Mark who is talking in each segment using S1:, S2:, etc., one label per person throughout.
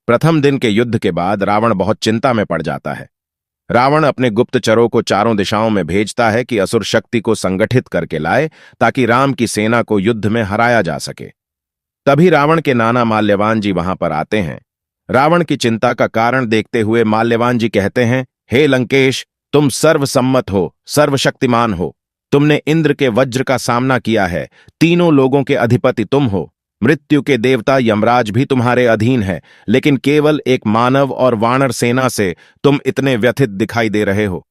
S1: प्रथम दिन के युद्ध के बाद रावण बहुत चिंता में पड़ जाता है। रावण अपने गुप्तचरों को चारों दिशाओं में भेजता है कि असुर शक्ति को संगठित करके लाए ताकि राम की सेना को युद्ध में हराया जा सके। तभी रावण के नाना माल्यवान जी वहां पर आते हैं। रावण की चिंता का कारण देखते हुए माल्यवान जी कहते हैं, हे लंकेश, तुम सर्वसम्मत हो, सर्वशक्तिमान हो। तुमने इंद्र के वज्र का सामना किया है, तीनों लोगों के अधिपति तुम हो। मृत्यु के देवता यमराज भी तुम्हारे अधीन है, लेकिन केवल एक मानव और वानर सेना से तुम इतने व्यथित दिखाई दे रहे हो।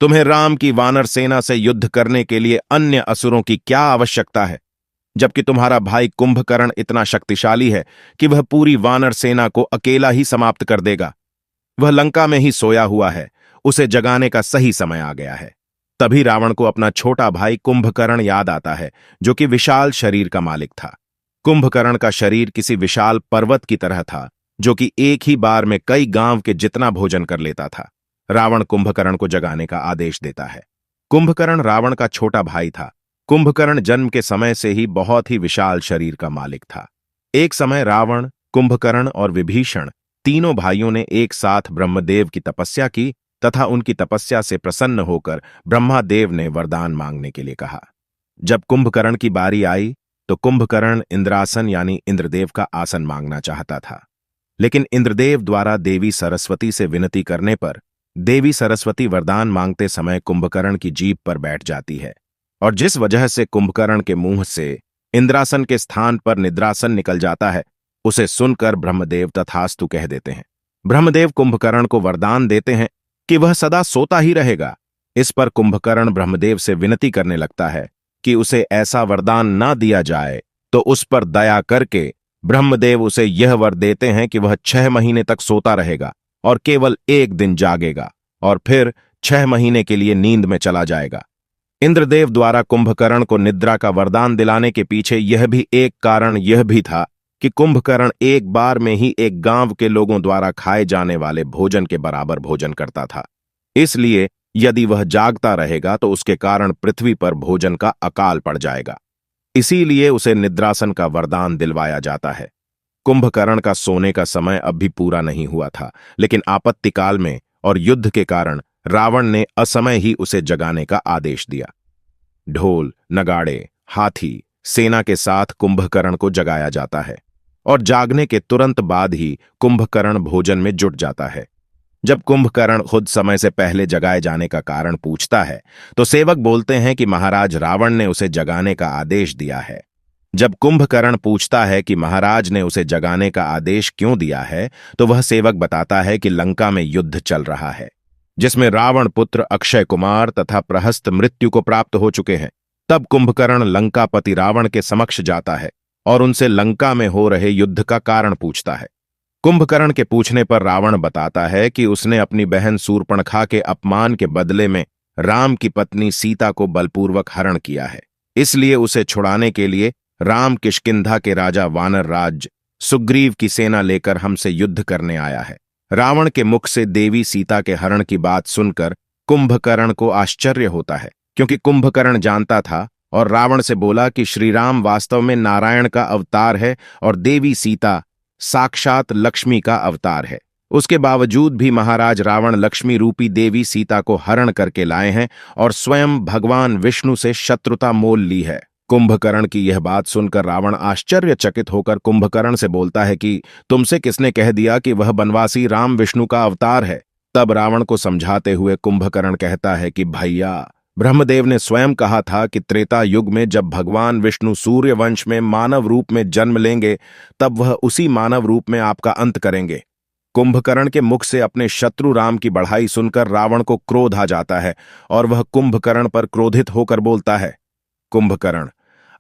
S1: तुम्हें राम की वानर सेना से युद्ध करने के लिए अन्य असुरों की क्या आवश्यकता है, जबकि तुम्हारा भाई कुंभकर्ण इतना शक्तिशाली है कि वह पूरी वानर सेना को अकेला ही समाप्त कर देगा। वह लंका में ही सोया हुआ है, उसे जगाने का सही समय आ गया है। तभी रावण को अपना छोटा भाई कुंभकर्ण याद आता है, जो कि विशाल शरीर का मालिक था। कुंभकर्ण का शरीर किसी विशाल पर्वत की तरह था, जो कि एक ही बार में कई गांव के जितना भोजन कर लेता था। रावण कुंभकर्ण को जगाने का आदेश देता है। कुंभकर्ण रावण का छोटा भाई था। कुंभकर्ण जन्म के समय से ही बहुत ही विशाल शरीर का मालिक था। एक समय रावण, कुंभकर्ण और विभीषण तीनों भाइयों ने एक साथ ब्रह्मदेव की तपस्या की तथा उनकी तपस्या से प्रसन्न होकर ब्रह्मादेव ने वरदान मांगने के लिए कहा। जब कुंभकर्ण की बारी आई तो कुंभकर्ण इंद्रासन यानी इंद्रदेव का आसन मांगना चाहता था, लेकिन इंद्रदेव द्वारा देवी सरस्वती से विनती करने पर देवी सरस्वती वरदान मांगते समय कुंभकर्ण की जीभ पर बैठ जाती है, और जिस वजह से कुंभकर्ण के मुंह से इंद्रासन के स्थान पर निद्रासन निकल जाता है, उसे सुनकर ब्रह्मदेव तथास्तु कह देते हैं। ब्रह्मदेव कुंभकर्ण को वरदान देते हैं कि वह सदा सोता ही रहेगा। इस पर कुंभकर्ण ब्रह्मदेव से विनती करने लगता है कि उसे ऐसा वरदान न दिया जाए, तो उस पर दया करके ब्रह्मदेव उसे यह वर देते हैं कि वह 6 महीने तक सोता रहेगा और केवल एक दिन जागेगा और फिर 6 महीने के लिए नींद में चला जाएगा। इंद्रदेव द्वारा कुंभकर्ण को निद्रा का वरदान दिलाने के पीछे यह भी एक कारण यह भी था कि कुंभकर्ण एक बार में ही एक गांव के लोगों द्वारा खाए जाने वाले भोजन के बराबर भोजन करता था। इसलिए यदि वह जागता रहेगा तो उसके कारण पृथ्वी पर भोजन का अकाल पड़ जाएगा। इसीलिए उसे निद्रासन का वरदान दिलवाया जाता है। कुंभकर्ण का सोने का समय अब भी पूरा नहीं हुआ था, लेकिन आपत्तिकाल में और युद्ध के कारण रावण ने असमय ही उसे जगाने का आदेश दिया। ढोल, नगाड़े, हाथी सेना के साथ कुंभकर्ण को जगाया जाता है और जागने के तुरंत बाद ही कुंभकर्ण भोजन में जुट जाता है। जब कुंभकर्ण खुद समय से पहले जगाए जाने का कारण पूछता है तो सेवक बोलते हैं कि महाराज रावण ने उसे जगाने का आदेश दिया है। जब कुंभकर्ण पूछता है कि महाराज ने उसे जगाने का आदेश क्यों दिया है, तो वह सेवक बताता है कि लंका में युद्ध चल रहा है, जिसमें रावण पुत्र अक्षय कुमार तथा प्रहस्त मृत्यु को प्राप्त हो चुके हैं। तब कुंभकर्ण लंकापति रावण के समक्ष जाता है और उनसे लंका में हो रहे युद्ध का कारण पूछता है। कुंभकर्ण के पूछने पर रावण बताता है कि उसने अपनी बहन शूर्पणखा के अपमान के बदले में राम की पत्नी सीता को बलपूर्वक हरण किया है। इसलिए उसे छुड़ाने के लिए राम किष्किंधा के राजा वानर राज सुग्रीव की सेना लेकर हमसे युद्ध करने आया है। रावण के मुख से देवी सीता के हरण की बात सुनकर कुंभकर्ण को आश्चर्य होता है, क्योंकि कुंभकर्ण जानता था और रावण से बोला कि श्री राम वास्तव में नारायण का अवतार है और देवी सीता साक्षात लक्ष्मी का अवतार है। उसके बावजूद भी महाराज रावण लक्ष्मी रूपी देवी सीता को हरण करके लाए हैं और स्वयं भगवान विष्णु से शत्रुता मोल ली है। कुंभकर्ण की यह बात सुनकर रावण आश्चर्यचकित होकर कुंभकर्ण से बोलता है कि तुमसे किसने कह दिया कि वह बनवासी राम विष्णु का अवतार है। तब रावण को समझाते हुए कुंभकर्ण कहता है कि भैया, ब्रह्मदेव ने स्वयं कहा था कि त्रेता युग में जब भगवान विष्णु सूर्य वंश में मानव रूप में जन्म लेंगे, तब वह उसी मानव रूप में आपका अंत करेंगे। कुंभकर्ण के मुख से अपने शत्रु राम की बढ़ाई सुनकर रावण को क्रोध आ जाता है और वह कुंभकर्ण पर क्रोधित होकर बोलता है, कुंभकर्ण,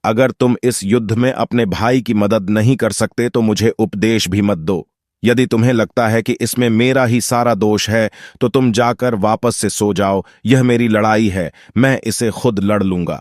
S1: अगर तुम इस युद्ध में अपने भाई की मदद नहीं कर सकते तो मुझे उपदेश भी मत दो। यदि तुम्हें लगता है कि इसमें मेरा ही सारा दोष है तो तुम जाकर वापस से सो जाओ। यह मेरी लड़ाई है, मैं इसे खुद लड़ लूंगा।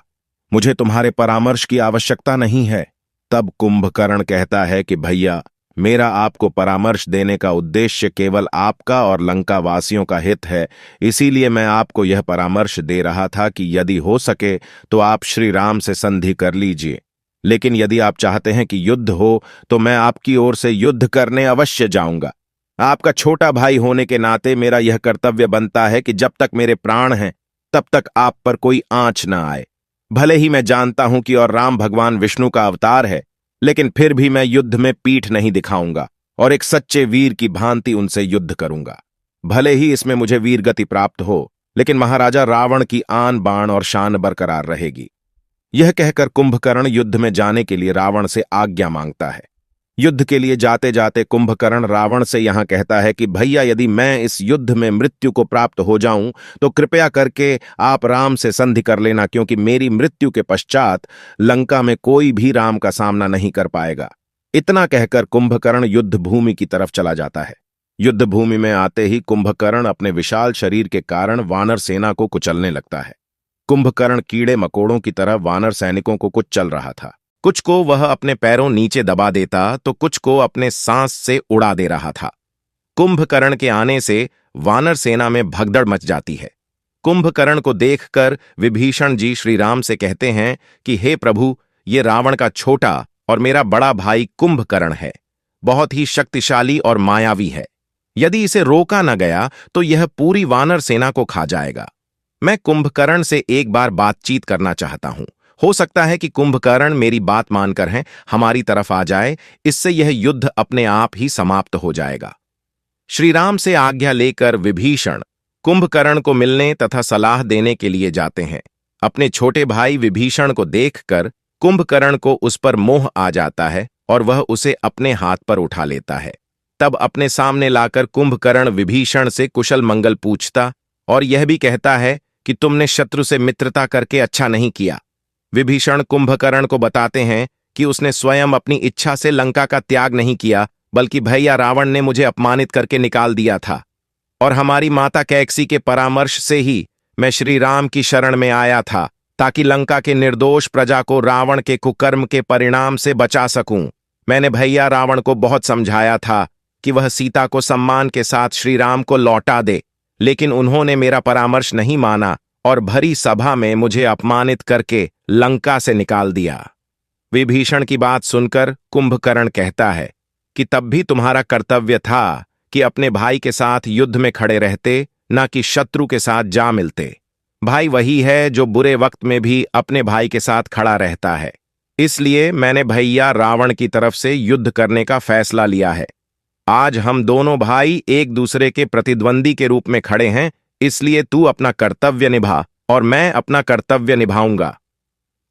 S1: मुझे तुम्हारे परामर्श की आवश्यकता नहीं है। तब कुंभकर्ण कहता है कि भैया, मेरा आपको परामर्श देने का उद्देश्य केवल आपका और लंका वासियों का हित है। इसीलिए मैं आपको यह परामर्श दे रहा था कि यदि हो सके तो आप श्री राम से संधि कर लीजिए, लेकिन यदि आप चाहते हैं कि युद्ध हो तो मैं आपकी ओर से युद्ध करने अवश्य जाऊंगा। आपका छोटा भाई होने के नाते मेरा यह कर्तव्य बनता है कि जब तक मेरे प्राण हैं तब तक आप पर कोई आंच न आए। भले ही मैं जानता हूं कि और राम भगवान विष्णु का अवतार है, लेकिन फिर भी मैं युद्ध में पीठ नहीं दिखाऊंगा और एक सच्चे वीर की भांति उनसे युद्ध करूंगा। भले ही इसमें मुझे वीर गति प्राप्त हो, लेकिन महाराजा रावण की आन बाण और शान बरकरार रहेगी। यह कहकर कुंभकर्ण युद्ध में जाने के लिए रावण से आज्ञा मांगता है। युद्ध के लिए जाते जाते कुंभकर्ण रावण से यहां कहता है कि भैया, यदि मैं इस युद्ध में मृत्यु को प्राप्त हो जाऊं तो कृपया करके आप राम से संधि कर लेना, क्योंकि मेरी मृत्यु के पश्चात लंका में कोई भी राम का सामना नहीं कर पाएगा। इतना कहकर कुंभकर्ण युद्ध भूमि की तरफ चला जाता है। युद्ध भूमि में आते ही कुंभकर्ण अपने विशाल शरीर के कारण वानर सेना को कुचलने लगता है। कुंभकर्ण कीड़े मकोड़ों की तरह वानर सैनिकों को कुचल रहा था। कुछ को वह अपने पैरों नीचे दबा देता तो कुछ को अपने सांस से उड़ा दे रहा था। कुंभकर्ण के आने से वानर सेना में भगदड़ मच जाती है। कुंभकर्ण को देखकर विभीषण जी श्री राम से कहते हैं कि हे प्रभु, ये रावण का छोटा और मेरा बड़ा भाई कुंभकर्ण है। बहुत ही शक्तिशाली और मायावी है। यदि इसे रोका न गया तो यह पूरी वानर सेना को खा जाएगा। मैं कुंभकर्ण से एक बार बातचीत करना चाहता हूं। हो सकता है कि कुंभकर्ण मेरी बात मानकर हमारी तरफ आ जाए। इससे यह युद्ध अपने आप ही समाप्त हो जाएगा। श्री राम से आज्ञा लेकर विभीषण कुंभकर्ण को मिलने तथा सलाह देने के लिए जाते हैं। अपने छोटे भाई विभीषण को देखकर कुंभकर्ण को उस पर मोह आ जाता है और वह उसे अपने हाथ पर उठा लेता है। तब अपने सामने लाकर कुंभकर्ण विभीषण से कुशल मंगल पूछता और यह भी कहता है कि तुमने शत्रु से मित्रता करके अच्छा नहीं किया। विभीषण कुंभकर्ण को बताते हैं कि उसने स्वयं अपनी इच्छा से लंका का त्याग नहीं किया, बल्कि भैया रावण ने मुझे अपमानित करके निकाल दिया था, और हमारी माता कैकसी के परामर्श से ही मैं श्री राम की शरण में आया था, ताकि लंका के निर्दोष प्रजा को रावण के कुकर्म के परिणाम से बचा सकूं। मैंने भैया रावण को बहुत समझाया था कि वह सीता को सम्मान के साथ श्री राम को लौटा दे, लेकिन उन्होंने मेरा परामर्श नहीं माना और भरी सभा में मुझे अपमानित करके लंका से निकाल दिया। विभीषण की बात सुनकर कुंभकर्ण कहता है कि तब भी तुम्हारा कर्तव्य था कि अपने भाई के साथ युद्ध में खड़े रहते, न कि शत्रु के साथ जा मिलते। भाई वही है जो बुरे वक्त में भी अपने भाई के साथ खड़ा रहता है। इसलिए मैंने भैया रावण की तरफ से युद्ध करने का फैसला लिया है। आज हम दोनों भाई एक दूसरे के प्रतिद्वंदी के रूप में खड़े हैं, इसलिए तू अपना कर्तव्य निभा और मैं अपना कर्तव्य निभाऊंगा।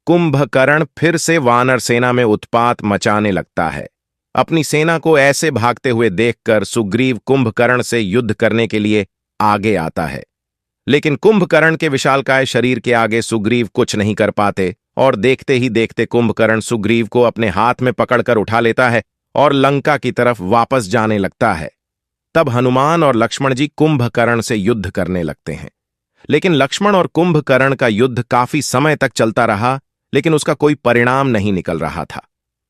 S1: कुंभकर्ण फिर से वानर सेना में उत्पात मचाने लगता है। अपनी सेना को ऐसे भागते हुए देखकर सुग्रीव कुंभकर्ण से युद्ध करने के लिए आगे आता है, लेकिन कुंभकर्ण के विशालकाय शरीर के आगे सुग्रीव कुछ नहीं कर पाते और देखते ही देखते कुंभकर्ण सुग्रीव को अपने हाथ में पकड़कर उठा लेता है और लंका की तरफ वापस जाने लगता है। तब हनुमान और लक्ष्मण जी कुंभकर्ण से युद्ध करने लगते हैं, लेकिन लक्ष्मण और कुंभकर्ण का युद्ध काफी समय तक चलता रहा, लेकिन उसका कोई परिणाम नहीं निकल रहा था।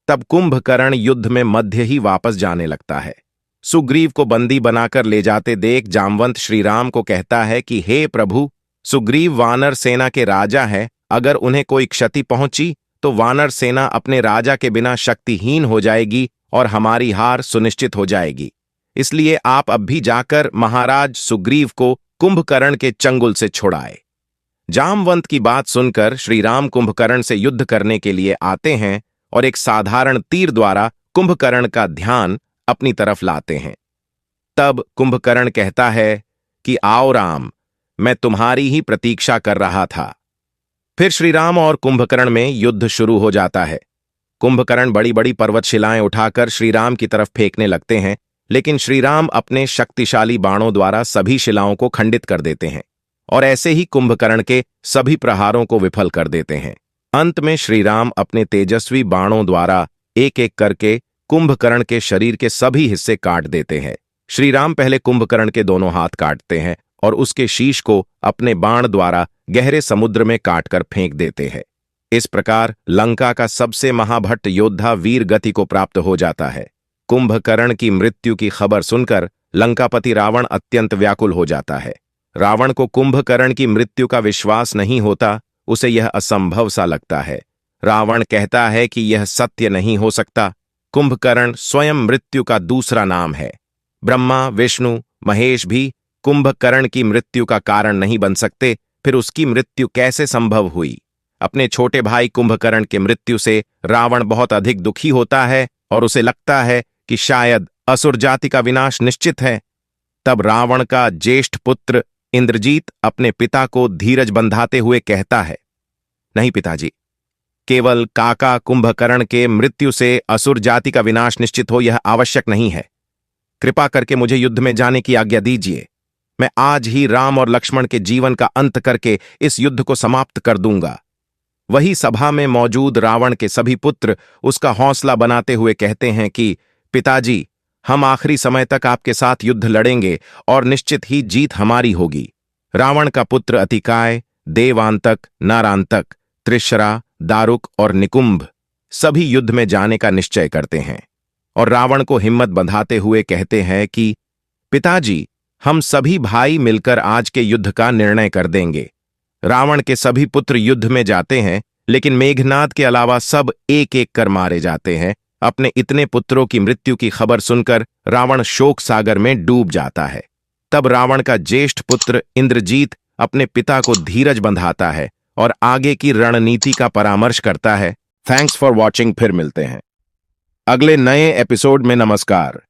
S1: तब कुंभकर्ण युद्ध में मध्य ही वापस जाने लगता है। सुग्रीव को बंदी बनाकर ले जाते देख जामवंत श्री राम को कहता है कि हे प्रभु, सुग्रीव वानर सेना के राजा है। अगर उन्हें कोई क्षति पहुंची तो वानर सेना अपने राजा के बिना शक्तिहीन हो जाएगी और हमारी हार सुनिश्चित हो जाएगी। इसलिए आप अब भी जाकर महाराज सुग्रीव को कुंभकर्ण के चंगुल से छुड़ाए। जामवंत की बात सुनकर श्री राम कुंभकर्ण से युद्ध करने के लिए आते हैं और एक साधारण तीर द्वारा कुंभकर्ण का ध्यान अपनी तरफ लाते हैं। तब कुंभकर्ण कहता है कि आओ राम, मैं तुम्हारी ही प्रतीक्षा कर रहा था। फिर श्री राम और कुंभकर्ण में युद्ध शुरू हो जाता है। कुंभकर्ण बड़ी बड़ी पर्वतशिलाएं उठाकर श्री राम की तरफ फेंकने लगते हैं, लेकिन श्री राम अपने शक्तिशाली बाणों द्वारा सभी शिलाओं को खंडित कर देते हैं और ऐसे ही कुंभकर्ण के सभी प्रहारों को विफल कर देते हैं। अंत में श्री राम अपने तेजस्वी बाणों द्वारा एक एक करके कुंभकर्ण के शरीर के सभी हिस्से काट देते हैं। श्री राम पहले कुंभकर्ण के दोनों हाथ काटते हैं और उसके शीश को अपने बाण द्वारा गहरे समुद्र में काटकर फेंक देते हैं। इस प्रकार लंका का सबसे महाभट्ट योद्धा वीर गति को प्राप्त हो जाता है। कुंभकर्ण की मृत्यु की खबर सुनकर लंकापति रावण अत्यंत व्याकुल हो जाता है। रावण को कुंभकर्ण की मृत्यु का विश्वास नहीं होता, उसे यह असंभव सा लगता है। रावण कहता है कि यह सत्य नहीं हो सकता। कुंभकर्ण स्वयं मृत्यु का दूसरा नाम है। ब्रह्मा, विष्णु, महेश भी कुंभकर्ण की मृत्यु का कारण नहीं बन सकते, फिर उसकी मृत्यु कैसे संभव हुई? अपने छोटे भाई कुंभकर्ण की मृत्यु से रावण बहुत अधिक दुखी होता है और उसे लगता है कि शायद असुर जाति का विनाश निश्चित है। तब रावण का ज्येष्ठ पुत्र इंद्रजीत अपने पिता को धीरज बंधाते हुए कहता है, नहीं पिताजी, केवल काका कुंभकर्ण के मृत्यु से असुर जाति का विनाश निश्चित हो यह आवश्यक नहीं है। कृपा करके मुझे युद्ध में जाने की आज्ञा दीजिए। मैं आज ही राम और लक्ष्मण के जीवन का अंत करके इस युद्ध को समाप्त कर दूंगा। वही सभा में मौजूद रावण के सभी पुत्र उसका हौसला बनाते हुए कहते हैं कि पिताजी, हम आखिरी समय तक आपके साथ युद्ध लड़ेंगे और निश्चित ही जीत हमारी होगी। रावण का पुत्र अतिकाय, देवांतक, नारांतक, त्रिशरा, दारुक और निकुंभ सभी युद्ध में जाने का निश्चय करते हैं और रावण को हिम्मत बंधाते हुए कहते हैं कि पिताजी, हम सभी भाई मिलकर आज के युद्ध का निर्णय कर देंगे। रावण के सभी पुत्र युद्ध में जाते हैं, लेकिन मेघनाद के अलावा सब एक एक कर मारे जाते हैं। अपने इतने पुत्रों की मृत्यु की खबर सुनकर रावण शोक सागर में डूब जाता है। तब रावण का ज्येष्ठ पुत्र इंद्रजीत अपने पिता को धीरज बंधाता है और आगे की रणनीति का परामर्श करता है। Thanks for watching. फिर मिलते हैं अगले नए एपिसोड में। नमस्कार।